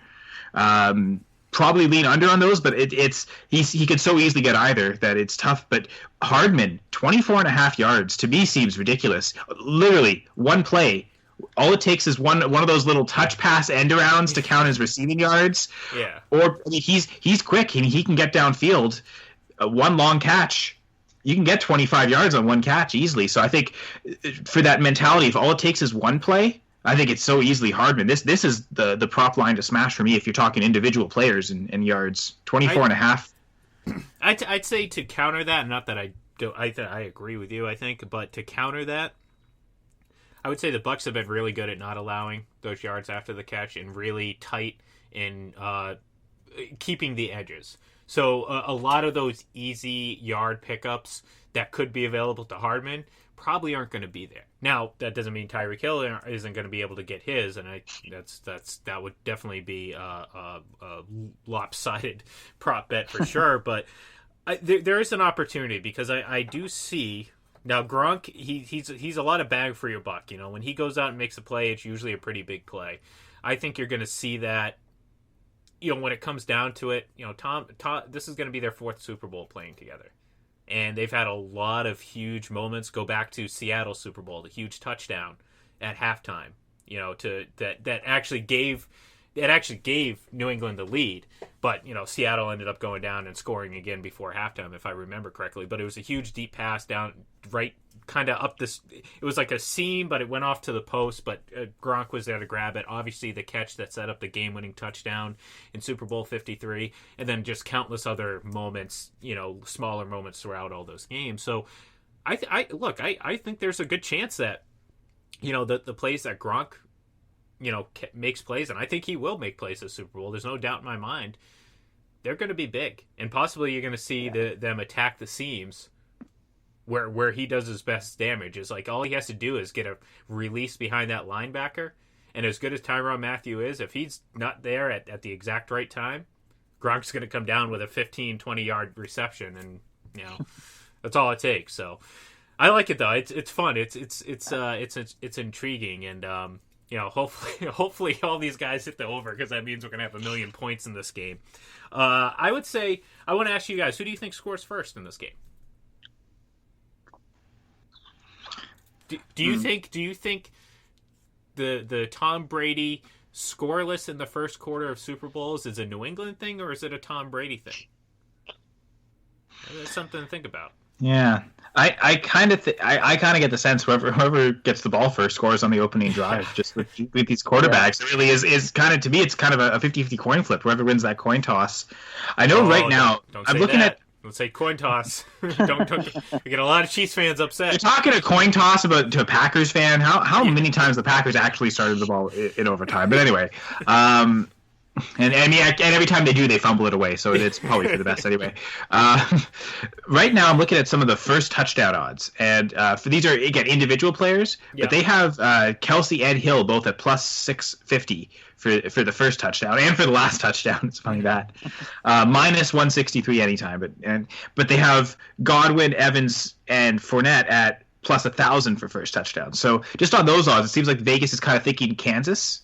Speaker 3: Probably lean under on those, but he could so easily get either that it's tough. But Hardman, 24.5 yards to me seems ridiculous. Literally one play. All it takes is one of those little touch pass end arounds to count as receiving yards.
Speaker 1: Yeah.
Speaker 3: Or I mean, he's quick and he can get downfield. One long catch, you can get 25 yards on one catch easily. So I think for that mentality, if all it takes is one play, I think it's so easily Hardman. This is the prop line to smash for me if you're talking individual players and yards. 24.5.
Speaker 1: I'd say to counter that, not that I agree with you, I think, but to counter that, I would say the Bucs have been really good at not allowing those yards after the catch and really tight in keeping the edges. So a lot of those easy yard pickups that could be available to Hardman probably aren't going to be there. Now, that doesn't mean Tyreek Hill isn't going to be able to get his, and that would definitely be a lopsided prop bet for sure. But there is an opportunity because I do see. Now Gronk, he's a lot of bang for your buck. You know, when he goes out and makes a play, it's usually a pretty big play. I think you're going to see that. You know, when it comes down to it, you know, Tom, this is going to be their 4th Super Bowl playing together, and they've had a lot of huge moments. Go back to Seattle Super Bowl, the huge touchdown at halftime. You know, that actually gave New England the lead, but you know Seattle ended up going down and scoring again before halftime, if I remember correctly. But it was a huge deep pass down right, kind of up this. It was like a seam, but it went off to the post. But Gronk was there to grab it. Obviously, the catch that set up the game-winning touchdown in Super Bowl 53, and then just countless other moments, you know, smaller moments throughout all those games. So, I think there's a good chance that, you know, the plays that Gronk, you know, makes plays, and I think he will make plays at Super Bowl. There's no doubt in my mind. They're going to be big, and possibly you're going to see them attack the seams where he does his best damage. Is like all he has to do is get a release behind that linebacker, and as good as Tyrann Mathieu is, if he's not there at the exact right time, Gronk's going to come down with a 15, 20-yard reception, and you know that's all it takes. So I like it though. It's fun. It's intriguing, and you know, hopefully all these guys hit the over because that means we're going to have 1 million points in this game. I would say, I want to ask you guys, who do you think scores first in this game? Do you think the Tom Brady scoreless in the first quarter of Super Bowls is a New England thing, or is it a Tom Brady thing? That's something to think about.
Speaker 3: Yeah. I kind of I kind of get the sense whoever gets the ball first scores on the opening drive. Just with these quarterbacks, it really is kind of, to me, it's kind of a 50-50 coin flip. Whoever wins that coin toss. I know right now.
Speaker 1: Don't
Speaker 3: I'm
Speaker 1: say
Speaker 3: looking
Speaker 1: that.
Speaker 3: at.
Speaker 1: Don't say coin toss. don't we get a lot of Chiefs fans upset.
Speaker 3: You're talking a coin toss about to a Packers fan. How many times the Packers actually started the ball in overtime? But anyway, and every time they do, they fumble it away. So it's probably for the best anyway. Right now, I'm looking at some of the first touchdown odds, and for these are, again, individual players, but they have Kelsey and Hill both at plus 650 for the first touchdown and for the last touchdown. It's funny that minus 163 anytime, but they have Godwin, Evans, and Fournette at plus 1,000 for first touchdown. So just on those odds, it seems like Vegas is kind of thinking Kansas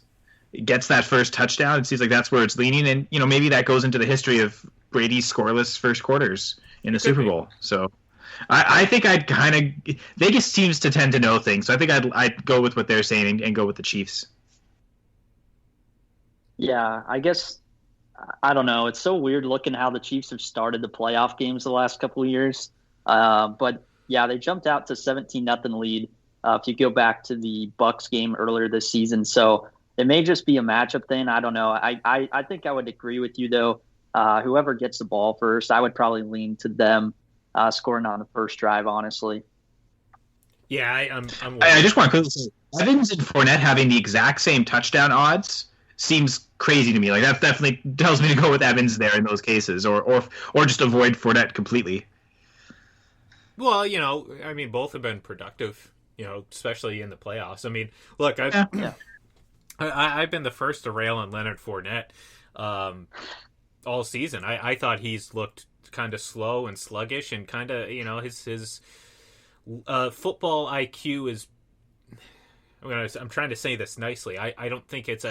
Speaker 3: gets that first touchdown. It seems like that's where it's leaning, and maybe that goes into the history of Brady's scoreless first quarters in the Super Bowl. So I think I'd kind of, Vegas seems to tend to know things, so I think I'd go with what they're saying and go with the Chiefs.
Speaker 2: Yeah, I guess, I don't know. It's so weird looking how the Chiefs have started the playoff games the last couple of years. But yeah, they jumped out to 17-0 lead if you go back to the Bucs game earlier this season. So it may just be a matchup thing. I don't know. I think I would agree with you, though. Whoever gets the ball first, I would probably lean to them scoring on the first drive, honestly.
Speaker 1: Yeah,
Speaker 3: I just want to quickly say, Evans and Fournette having the exact same touchdown odds seems crazy to me. Like, that definitely tells me to go with Evans there in those cases, or just avoid Fournette completely.
Speaker 1: Well, I mean, both have been productive, especially in the playoffs. I mean, look, I've been the first to rail on Leonard Fournette all season. I thought he's looked kind of slow and sluggish, and kind of, his football IQ is. I'm trying to say this nicely. I don't think is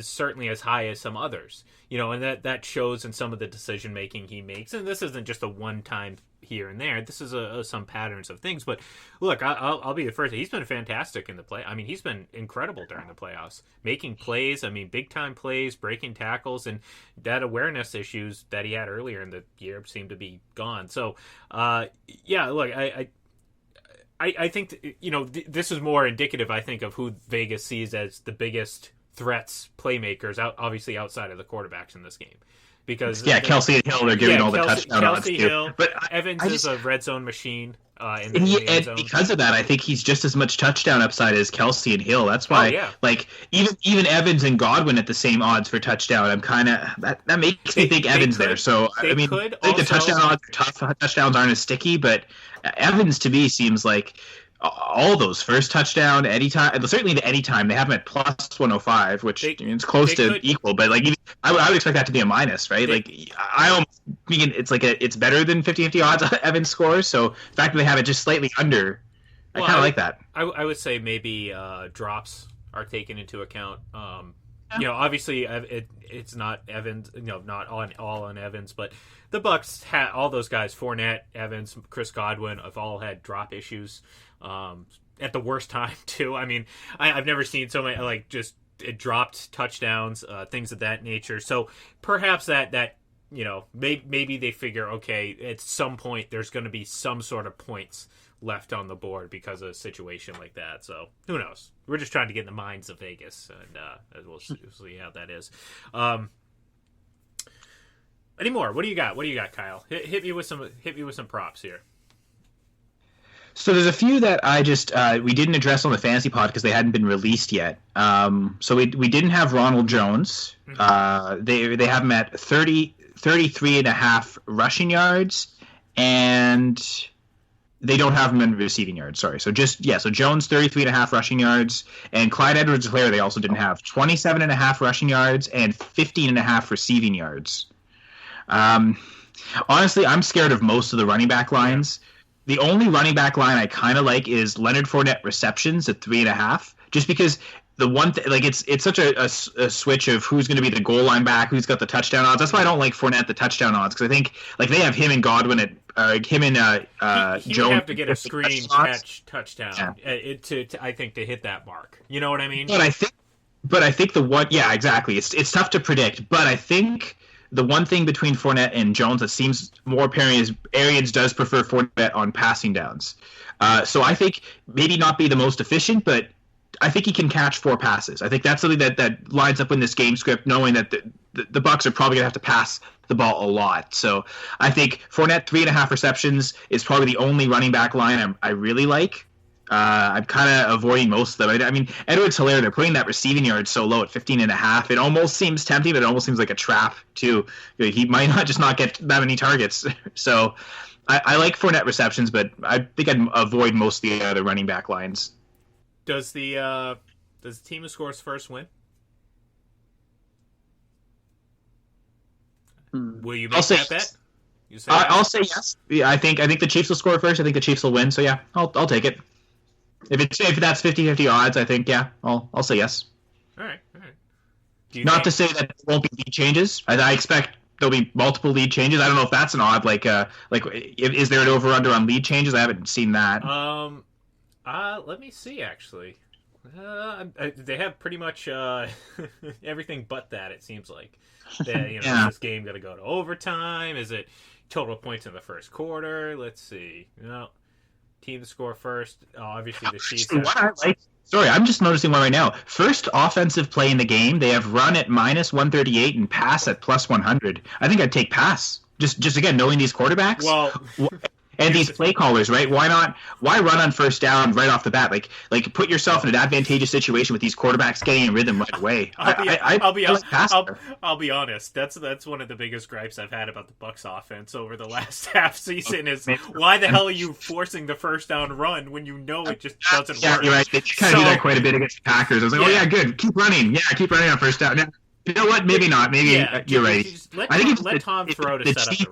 Speaker 1: certainly as high as some others. And that shows in some of the decision making he makes. And this isn't just a one time here and there. This is some patterns of things. But look, I'll be the first. He's been fantastic in the play. I mean, he's been incredible during the playoffs, making plays. I mean, big time plays, breaking tackles, and that awareness issues that he had earlier in the year seem to be gone. So, yeah, look, I think this is more indicative, I think, of who Vegas sees as the biggest threats, playmakers, obviously outside of the quarterbacks in this game. Because
Speaker 3: Kelsey and Hill, they're giving all the touchdown odds too.
Speaker 1: Hill, but Evans is a red zone machine. In the end zone.
Speaker 3: Because of that, I think he's just as much touchdown upside as Kelsey and Hill. That's why, like, even Evans and Godwin at the same odds for touchdown, I'm kind of that makes me think Evans there. So I think the touchdown odds are tough. Touchdowns aren't as sticky, but Evans to me seems like all those first touchdown anytime, certainly the anytime, they have him at plus 105, which it's close to equal, but like I would expect that to be a minus, right? I almost mean it's better than 50-50 odds Evans scores, so the fact that they have it just slightly under, I kind of like that.
Speaker 1: I would say maybe drops are taken into account. Obviously it's not Evans, not all on Evans, but the Bucs had all those guys, Fournette, Evans, Chris Godwin, have all had drop issues at the worst time too. I mean, I've never seen so many it dropped touchdowns, things of that nature. So perhaps that maybe they figure, okay, at some point there's going to be some sort of points left on the board because of a situation like that. So who knows? We're just trying to get in the minds of Vegas, and we'll see how that is. Any more? What do you got, Kyle? Hit me with some props here.
Speaker 3: So there's a few that I just we didn't address on the fantasy pod because they hadn't been released yet. So we didn't have Ronald Jones. Mm-hmm. They have him at 33.5 rushing yards, and they don't have him in receiving yards. Sorry. So Jones 33.5 rushing yards, and Clyde Edwards-Helaire they also didn't have 27.5 rushing yards and 15.5 receiving yards. Honestly, I'm scared of most of the running back lines. Yeah. The only running back line I kind of like is Leonard Fournette receptions at 3.5, just because the one it's such a switch of who's going to be the goal line back, who's got the touchdown odds. That's why I don't like Fournette the touchdown odds, because I think they have him and Godwin at him and
Speaker 1: he
Speaker 3: Jones.
Speaker 1: Would have to get a screen catch touchdown I think to hit that mark. You know what I mean?
Speaker 3: But I think the one, yeah, exactly. It's tough to predict, but I think the one thing between Fournette and Jones that seems more apparent is Arians does prefer Fournette on passing downs. So I think maybe not be the most efficient, but I think he can catch 4 passes. I think that's something that lines up in this game script, knowing that the Bucs are probably going to have to pass the ball a lot. So I think Fournette, 3.5 receptions is probably the only running back line I really like. I'm kind of avoiding most of them. I mean, Edwards-Helaire, they're putting that receiving yard so low at 15.5. It almost seems tempting, but it almost seems like a trap, too. He might not get that many targets. So I like Fournette receptions, but I think I'd avoid most of the other running back lines.
Speaker 1: Does the team who scores first win? Will you make that bet?
Speaker 3: I'll say yes. Yeah, I think the Chiefs will score first. I think the Chiefs will win. So yeah, I'll take it. If that's 50-50 odds, I think I'll say yes.
Speaker 1: All right.
Speaker 3: Not to say that there won't be lead changes. I expect there'll be multiple lead changes. I don't know if that's an odd like is there an over under on lead changes? I haven't seen that.
Speaker 1: Let me see actually. They have pretty much everything but that. It seems like. Is this game going to go to overtime? Is it total points in the first quarter? Let's see. Team to score first. Obviously, the Chiefs.
Speaker 3: Sorry, I'm just noticing one right now. First offensive play in the game, they have run at -138 and pass at +100. I think I'd take pass. Just again, knowing these quarterbacks.
Speaker 1: Well.
Speaker 3: And these play callers, right? Why run on first down right off the bat? Like put yourself in an advantageous situation with these quarterbacks getting in rhythm right away.
Speaker 1: I'll be honest. That's one of the biggest gripes I've had about the Bucs offense over the last half season is why the hell are you forcing the first down run when you know it just doesn't work?
Speaker 3: Yeah, you're right. They kind of do that quite a bit against the Packers. I was like, good. Keep running. Yeah, keep running on first down. Now, you know what? Maybe not. Maybe you're right.
Speaker 1: Let Tom throw to set up the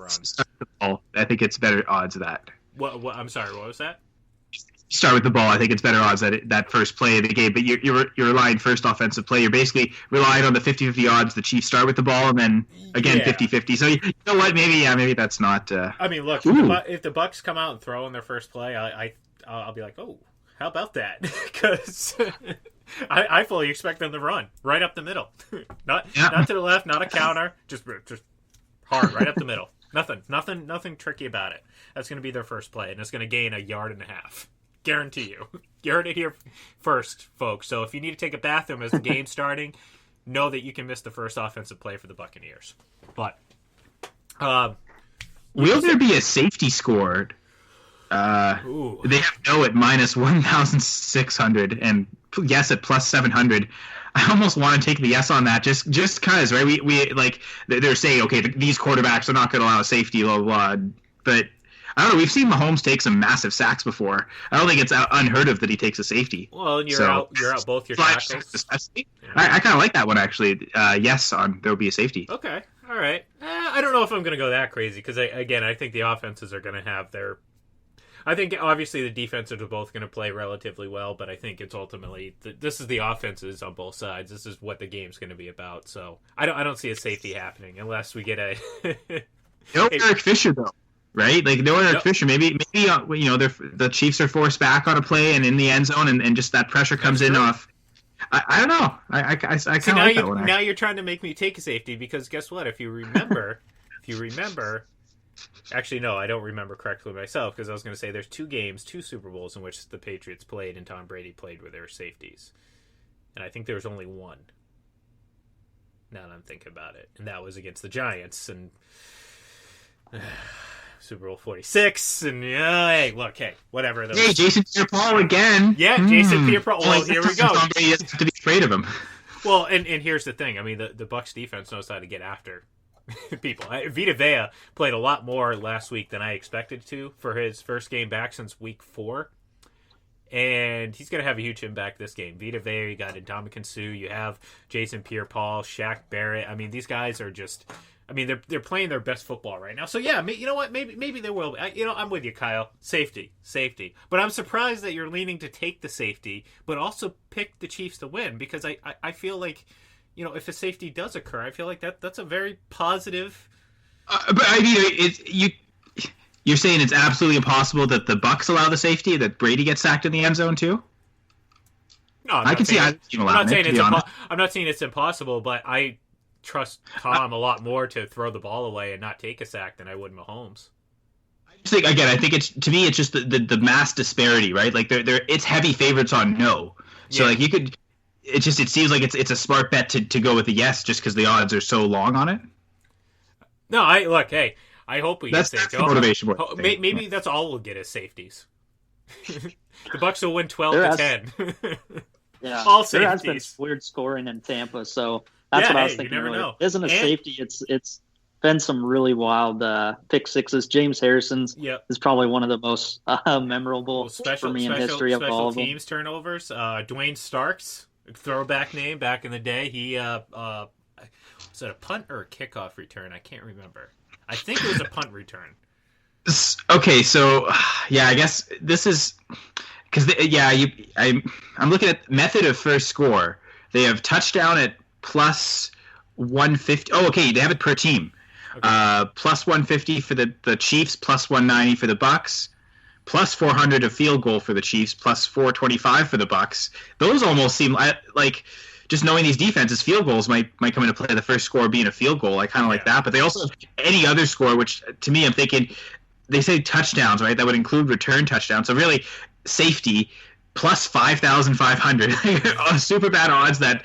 Speaker 1: run.
Speaker 3: I think it's better odds of that.
Speaker 1: What? I'm sorry. What was that?
Speaker 3: Start with the ball. I think it's better odds that first play of the game. But you're relying first offensive play. You're basically relying on the 50-50 odds. The Chiefs start with the ball and then again 50-50. So you know what? Maybe that's not.
Speaker 1: I mean, look. If the Bucs come out and throw in their first play, I'll be like, oh, how about that? Because I fully expect them to run right up the middle, not to the left, not a counter, just hard right up the middle. Nothing tricky about it. That's going to be their first play, and it's going to gain 1.5 yards. Guarantee you. You heard it here first, folks. So if you need to take a bathroom as the game's starting, know that you can miss the first offensive play for the Buccaneers. But
Speaker 3: will there be a safety scored? They have no at -1,600 and yes at +700. I almost want to take the yes on that, just because, right? We like they're saying, okay, these quarterbacks are not going to allow safety, blah blah. But I don't know. We've seen Mahomes take some massive sacks before. I don't think it's unheard of that he takes a safety.
Speaker 1: Well, and you're out both your tackles.
Speaker 3: I kind of like that one actually. Yes, there'll be a safety.
Speaker 1: Okay, all right. I don't know if I'm going to go that crazy because I think the offenses are going to have their. I think obviously the defenses are both going to play relatively well, but I think it's ultimately this is the offenses on both sides. This is what the game's going to be about. So I don't see a safety happening unless we get a.
Speaker 3: No Eric Fisher though, right? Like no Eric Fisher. Maybe the Chiefs are forced back on a play and in the end zone, and just that pressure comes in off. I don't know. I kind of like that one.
Speaker 1: Now you're trying to make me take a safety because guess what? If you remember. Actually, no, I don't remember correctly myself because I was going to say there's 2 Super Bowls in which the Patriots played and Tom Brady played with their safeties. And I think there was only one. Now that I'm thinking about it. And that was against the Giants and Super Bowl 46. And hey, whatever.
Speaker 3: Hey, Jason Pierre-Paul again.
Speaker 1: Yeah, Jason Pierre-Paul. Well, here we go.
Speaker 3: Tom Brady has to be afraid of him.
Speaker 1: Well, and here's the thing. I mean, the Bucs defense knows how to get after people. Vita Vea played a lot more last week than I expected to for his first game back since week 4. And he's going to have a huge impact this game. Vita Vea, you got Ndamukong Suh, you have Jason Pierre-Paul, Shaq Barrett. I mean, these guys are just... I mean, they're playing their best football right now. So, yeah, you know what? Maybe there will be. I'm with you, Kyle. Safety. But I'm surprised that you're leaning to take the safety, but also pick the Chiefs to win because I feel like... if a safety does occur, I feel like that's a very positive.
Speaker 3: But I mean, you're saying it's absolutely impossible that the Bucs allow the safety, that Brady gets sacked in the end zone too.
Speaker 1: No, I can see. I'm not saying it's impossible, but trust Tom a lot more to throw the ball away and not take a sack than I would Mahomes.
Speaker 3: I think it's, to me, it's just the mass disparity, right? Like it's heavy favorites on no. So like you could, it seems like it's a smart bet to go with the yes just because the odds are so long on it.
Speaker 1: No, I hope we get safety.
Speaker 3: That's the motivation.
Speaker 1: Maybe that's all we'll get is safeties. The Bucs will win 12-10.
Speaker 2: Yeah,
Speaker 1: all safeties.
Speaker 2: There has been weird scoring in Tampa, so that's what I was thinking.
Speaker 1: You never know.
Speaker 2: It isn't a safety. It's been some really wild pick sixes. James Harrison's is probably one of the most memorable for me in history of all of them.
Speaker 1: Teams turnovers. Dwayne Starks, throwback name back in the day. He was it a punt or a kickoff return? I can't remember. I think it was a punt return.
Speaker 3: Okay, so I guess this is because I'm looking at method of first score. They have touchdown at plus 150. Oh, okay, they have it per team. Okay. Plus 150 for the Chiefs, plus 190 for the Bucs, plus 400 a field goal for the Chiefs, plus 425 for the Bucs. Those almost seem like, just knowing these defenses, field goals might come into play. The first score being a field goal, I kind of like that. But they also have any other score, which to me, I'm thinking they say touchdowns, right? That would include return touchdowns. So really, safety plus 5,500. Super bad odds that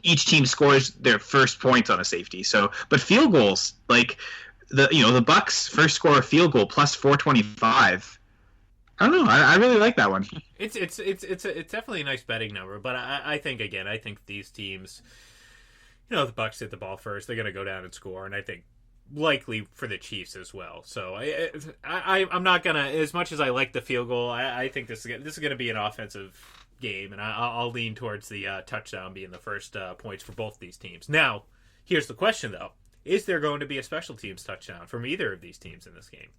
Speaker 3: each team scores their first points on a safety. So, but field goals, like the Bucs first score a field goal plus 425. I don't know. I really like that one.
Speaker 1: It's definitely a nice betting number, but I think these teams, the Bucs hit the ball first. They're going to go down and score, and I think likely for the Chiefs as well. So I'm not gonna, as much as I like the field goal, I think this is gonna be an offensive game, and I'll lean towards the touchdown being the first points for both these teams. Now, here's the question though: is there going to be a special teams touchdown from either of these teams in this game?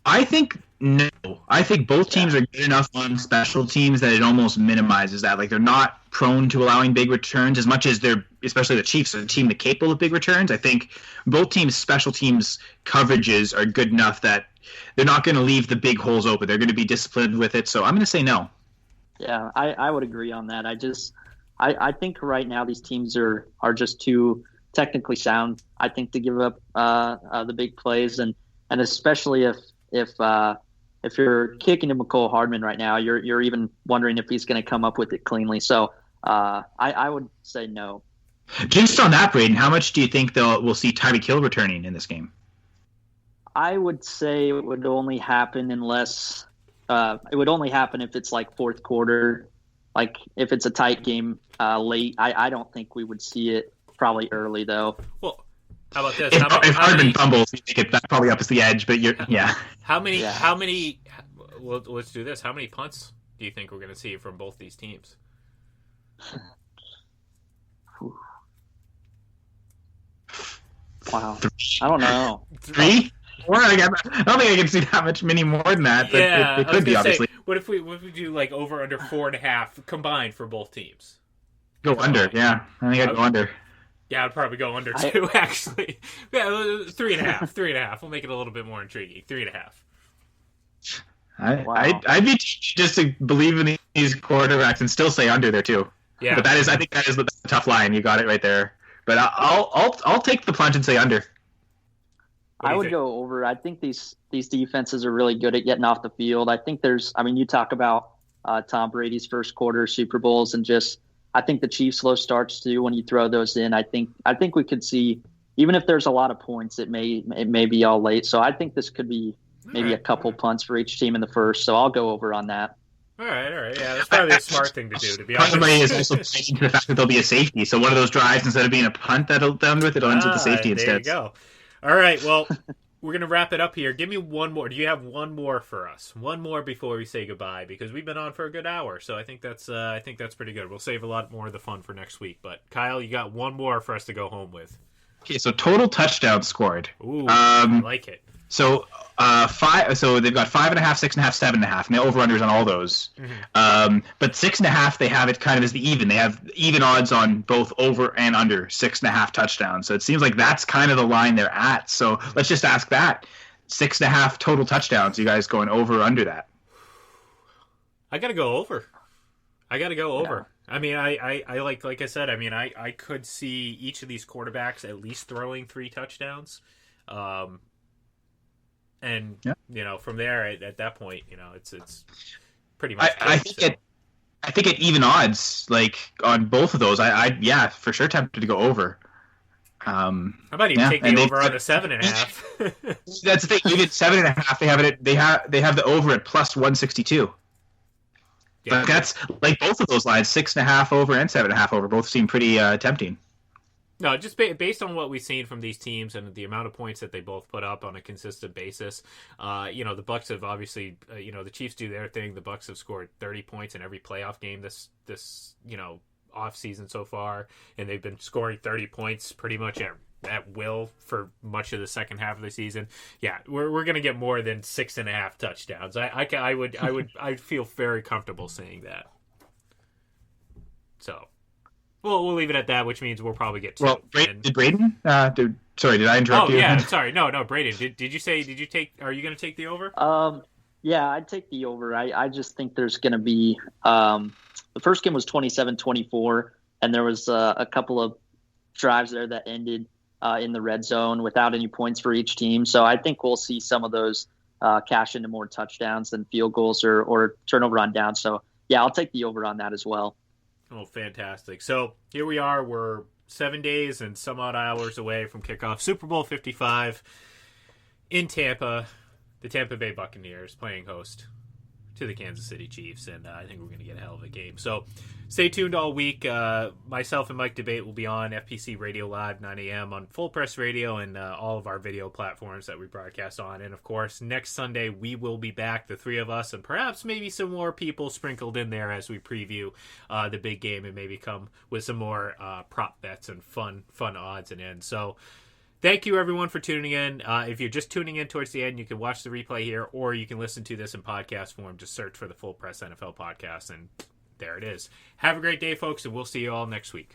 Speaker 3: I think no. I think both teams are good enough on special teams that it almost minimizes that. Like, they're not prone to allowing big returns as much as they're, especially the Chiefs, are a team that's capable of big returns. I think both teams' special teams coverages are good enough that they're not going to leave the big holes open. They're going to be disciplined with it. So I'm going to say no.
Speaker 2: Yeah, I would agree on that. I think right now these teams are just too technically sound, I think, to give up the big plays, and especially if you're kicking to McCole Hardman right now, you're even wondering if he's going to come up with it cleanly. So I would say no.
Speaker 3: Just on that, Braden, how much do you think we'll see Tyreek Hill returning in this game?
Speaker 2: I would say it would only happen unless it would only happen if it's like fourth quarter, like if it's a tight game late. I don't think we would see it probably early though.
Speaker 1: Well, how about this?
Speaker 3: If Hardman fumbles, you think that probably up is the edge, but
Speaker 1: How many? Well, let's do this. How many punts do you think we're going to see from both these teams?
Speaker 2: Wow, I don't know.
Speaker 3: 3? 4? I don't think I can see that much many more than that. But it could be, obviously.
Speaker 1: What if we do like over under 4.5 combined for both teams?
Speaker 3: Go under, yeah. I think I'd go under.
Speaker 1: Yeah, I'd probably go under too, actually. Yeah, 3.5. 3.5. We'll make it a little bit more intriguing. 3.5.
Speaker 3: I'd be just to believe in these quarterbacks and still say under there too. Yeah, but I think that is the tough line. You got it right there. But I'll take the plunge and say under.
Speaker 2: I would go over. I think these defenses are really good at getting off the field. I think you talk about Tom Brady's first quarter Super Bowls, and just I think the Chiefs' slow starts too. When you throw those in, I think we could see, even if there's a lot of points, it may be all late. So I think this could be maybe a couple punts for each team in the first. So I'll go over on that.
Speaker 1: All right. Yeah, that's probably a smart thing to do, to be honest.
Speaker 3: Probably is also playing to the fact that there'll be a safety. So one of those drives, instead of being a punt that'll end with, it'll end with the safety instead.
Speaker 1: There you go. All right, well, we're going to wrap it up here. Give me one more. Do you have one more for us? One more before we say goodbye, because we've been on for a good hour. So I think that's pretty good. We'll save a lot more of the fun for next week. But Kyle, you got one more for us to go home with.
Speaker 3: Okay, so total touchdowns scored.
Speaker 1: Ooh, I like it.
Speaker 3: So 5. So they've got 5.5, 6.5, 7.5, and the over/unders on all those. Mm-hmm. But 6.5, they have it kind of as the even. They have even odds on both over and under 6.5 touchdowns. So it seems like that's kind of the line they're at. So let's just ask that: 6.5 total touchdowns. You guys going over or under that?
Speaker 1: I gotta go over. I mean, I like I said, I mean, I could see each of these quarterbacks at least throwing 3 touchdowns. And, from there, at that point, it's pretty much.
Speaker 3: I think at even odds, like on both of those, I for sure tempted to go over.
Speaker 1: How about even take the over on the 7.5?
Speaker 3: That's the thing. Even 7.5, they have the over at plus 162. Yeah. But that's like both of those lines, 6.5 over and 7.5 over, both seem pretty tempting.
Speaker 1: No, just based on what we've seen from these teams and the amount of points that they both put up on a consistent basis, the Bucs have obviously, the Chiefs do their thing. The Bucs have scored 30 points in every playoff game this off season so far, and they've been scoring 30 points pretty much at will for much of the second half of the season. Yeah, we're gonna get more than 6.5 touchdowns. I'd feel very comfortable saying that. So. Well, we'll leave it at that, which means we'll probably get 2.
Speaker 3: Well, did Braden? Sorry, did I interrupt you?
Speaker 1: Oh, yeah, sorry. No, Braden. Did you take? Are you going to take the over?
Speaker 2: Yeah, I'd take the over. I just think there's going to be the first game was 27-24, and there was a couple of drives there that ended in the red zone without any points for each team. So I think we'll see some of those cash into more touchdowns than field goals or turnover on down. So yeah, I'll take the over on that as well.
Speaker 1: Oh, fantastic. So here we are. We're 7 days and some odd hours away from kickoff. Super Bowl 55 in Tampa. The Tampa Bay Buccaneers playing host to the Kansas City Chiefs, and I think we're going to get a hell of a game. So stay tuned all week. Myself and Mike Debate will be on FPC Radio Live, 9 a.m. on Full Press Radio and all of our video platforms that we broadcast on. And, of course, next Sunday we will be back, the 3 of us, and perhaps maybe some more people sprinkled in there as we preview the big game and maybe come with some more prop bets and fun odds and ends. So thank you, everyone, for tuning in. If you're just tuning in towards the end, you can watch the replay here, or you can listen to this in podcast form. Just search for the Full Press NFL Podcast, and there it is. Have a great day, folks, and we'll see you all next week.